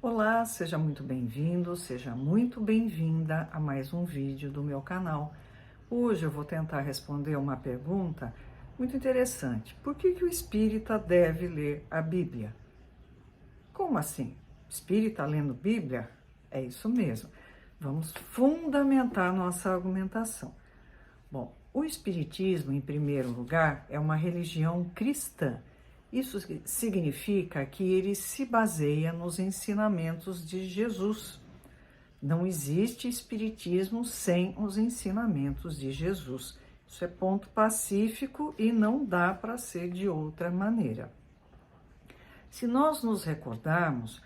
Olá, seja muito bem-vindo, seja muito bem-vinda a mais um vídeo do meu canal. Hoje eu vou tentar responder uma pergunta muito interessante. Por que o espírita deve ler a Bíblia? Como assim? Espírita lendo Bíblia? É isso mesmo. Vamos fundamentar nossa argumentação. Bom, o Espiritismo, em primeiro lugar, é uma religião cristã. Isso significa que ele se baseia nos ensinamentos de Jesus. Não existe Espiritismo sem os ensinamentos de Jesus. Isso é ponto pacífico e não dá para ser de outra maneira. Se nós nos recordarmos,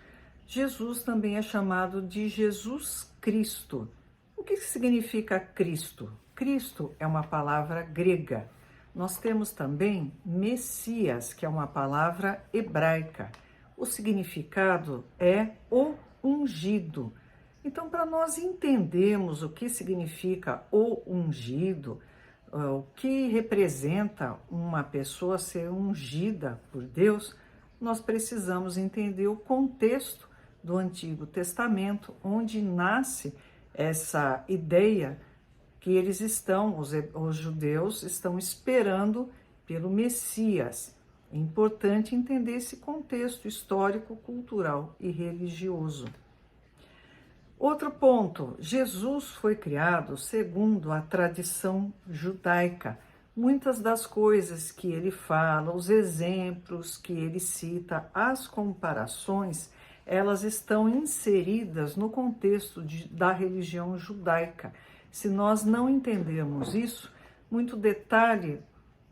Jesus também é chamado de Jesus Cristo. O que significa Cristo? Cristo é uma palavra grega. Nós temos também Messias, que é uma palavra hebraica. O significado é o ungido. Então, para nós entendermos o que significa o ungido, o que representa uma pessoa ser ungida por Deus, nós precisamos entender o contexto do Antigo Testamento, onde nasce essa ideia que eles estão, os judeus estão esperando pelo Messias. É importante entender esse contexto histórico, cultural e religioso. Outro ponto, Jesus foi criado segundo a tradição judaica. Muitas das coisas que ele fala, os exemplos que ele cita, as comparações, elas estão inseridas no contexto da religião judaica. Se nós não entendermos isso, muito detalhe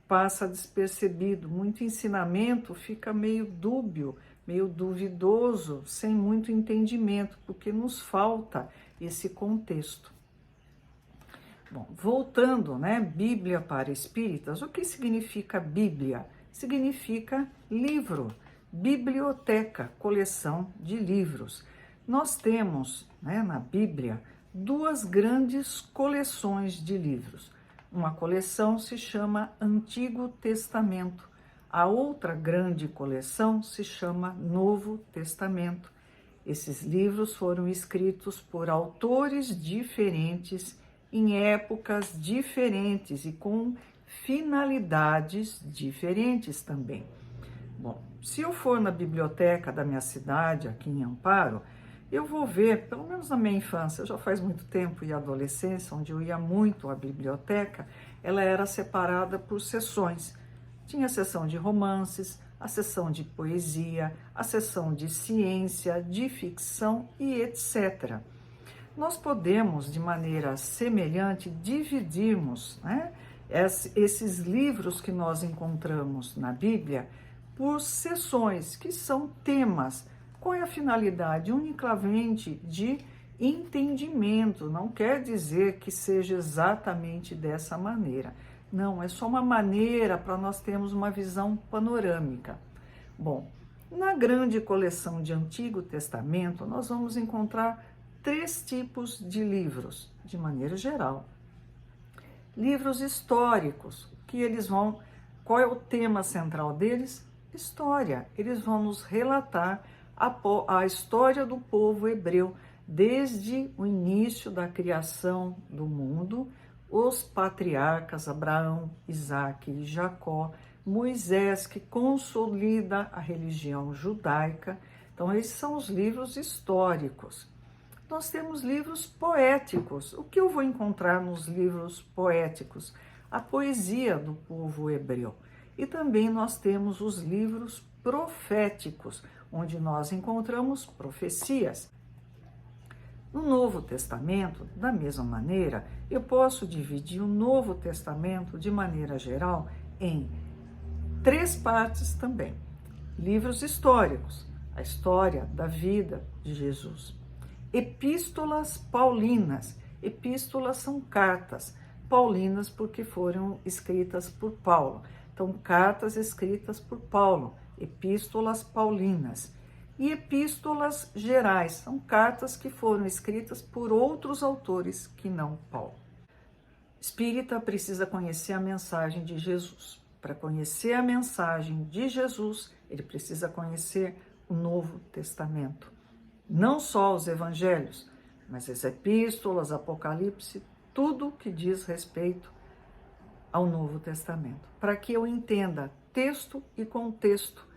passa despercebido, muito ensinamento fica meio dúbio, meio duvidoso, sem muito entendimento, porque nos falta esse contexto. Bom, voltando, Bíblia para espíritas, o que significa Bíblia? Significa livro, biblioteca, coleção de livros. Nós temos, na Bíblia, duas grandes coleções de livros. Uma coleção se chama Antigo Testamento, a outra grande coleção se chama Novo Testamento. Esses livros foram escritos por autores diferentes, em épocas diferentes e com finalidades diferentes também. Bom, se eu for na biblioteca da minha cidade, aqui em Amparo, eu vou ver, pelo menos na minha infância, já faz muito tempo, e adolescência, onde eu ia muito à biblioteca, ela era separada por seções. Tinha a seção de romances, a seção de poesia, a seção de ciência, de ficção e etc. Nós podemos, de maneira semelhante, dividirmos esses livros que nós encontramos na Bíblia por seções, que são temas. Qual é a finalidade? Unicamente de entendimento, não quer dizer que seja exatamente dessa maneira. Não, é só uma maneira para nós termos uma visão panorâmica. Bom, na grande coleção de Antigo Testamento, nós vamos encontrar 3 tipos de livros, de maneira geral. Livros históricos, qual é o tema central deles? História. Eles vão nos relatar a história do povo hebreu, desde o início da criação do mundo, os patriarcas Abraão, Isaque e Jacó, Moisés, que consolida a religião judaica. Então, esses são os livros históricos. Nós temos livros poéticos. O que eu vou encontrar nos livros poéticos? A poesia do povo hebreu. E também nós temos os livros proféticos, onde nós encontramos profecias. No Novo Testamento, da mesma maneira, eu posso dividir o Novo Testamento, de maneira geral, em 3 partes também. Livros históricos, a história da vida de Jesus. Epístolas paulinas. Epístolas são cartas paulinas porque foram escritas por Paulo. Então, cartas escritas por Paulo, epístolas paulinas. E epístolas gerais, são cartas que foram escritas por outros autores que não Paulo. Espírita precisa conhecer a mensagem de Jesus. Para conhecer a mensagem de Jesus, ele precisa conhecer o Novo Testamento. não só os evangelhos, mas as epístolas, Apocalipse, tudo que diz respeito ao Novo Testamento, para que eu entenda texto e contexto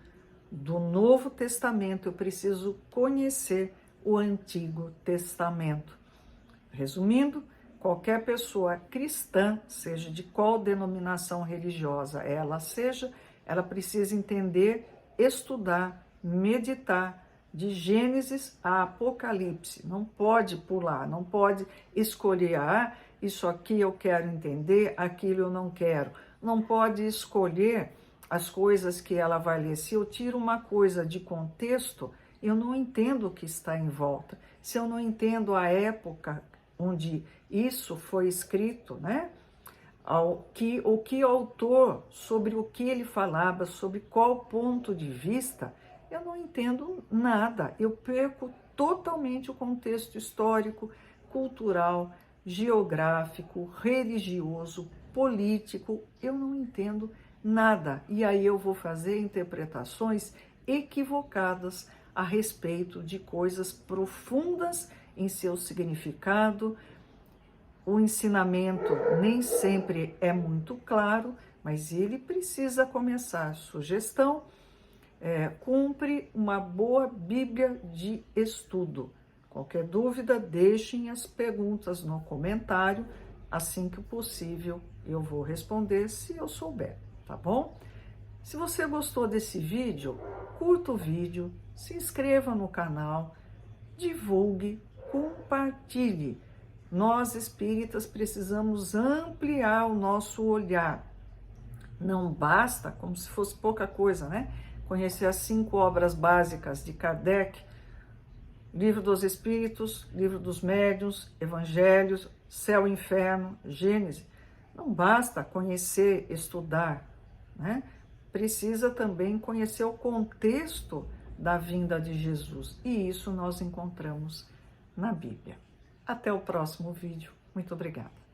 do Novo Testamento, eu preciso conhecer o Antigo Testamento. Resumindo, qualquer pessoa cristã, seja de qual denominação religiosa ela seja, ela precisa entender, estudar, meditar de Gênesis a Apocalipse. Não pode pular, não pode escolher, isso aqui eu quero entender, aquilo eu não quero. Não pode escolher as coisas que ela vai ler. Se eu tiro uma coisa de contexto, eu não entendo o que está em volta. Se eu não entendo a época onde isso foi escrito, né? O que o autor, sobre o que ele falava, sobre qual ponto de vista, eu não entendo nada. Eu perco totalmente o contexto histórico, cultural, geográfico, religioso, político. Eu não entendo nada. E aí eu vou fazer interpretações equivocadas a respeito de coisas profundas em seu significado. O ensinamento nem sempre é muito claro, mas ele precisa começar. Sugestão, cumpre uma boa Bíblia de estudo. Qualquer dúvida, deixem as perguntas no comentário. Assim que possível, eu vou responder se eu souber, tá bom? Se você gostou desse vídeo, curta o vídeo, se inscreva no canal, divulgue, compartilhe. Nós espíritas precisamos ampliar o nosso olhar. Não basta, como se fosse pouca coisa, né? Conhecer as 5 obras básicas de Kardec, Livro dos Espíritos, Livro dos Médiuns, Evangelhos, Céu e Inferno, Gênesis. Não basta conhecer, estudar, né? Precisa também conhecer o contexto da vinda de Jesus. E isso nós encontramos na Bíblia. Até o próximo vídeo. Muito obrigada.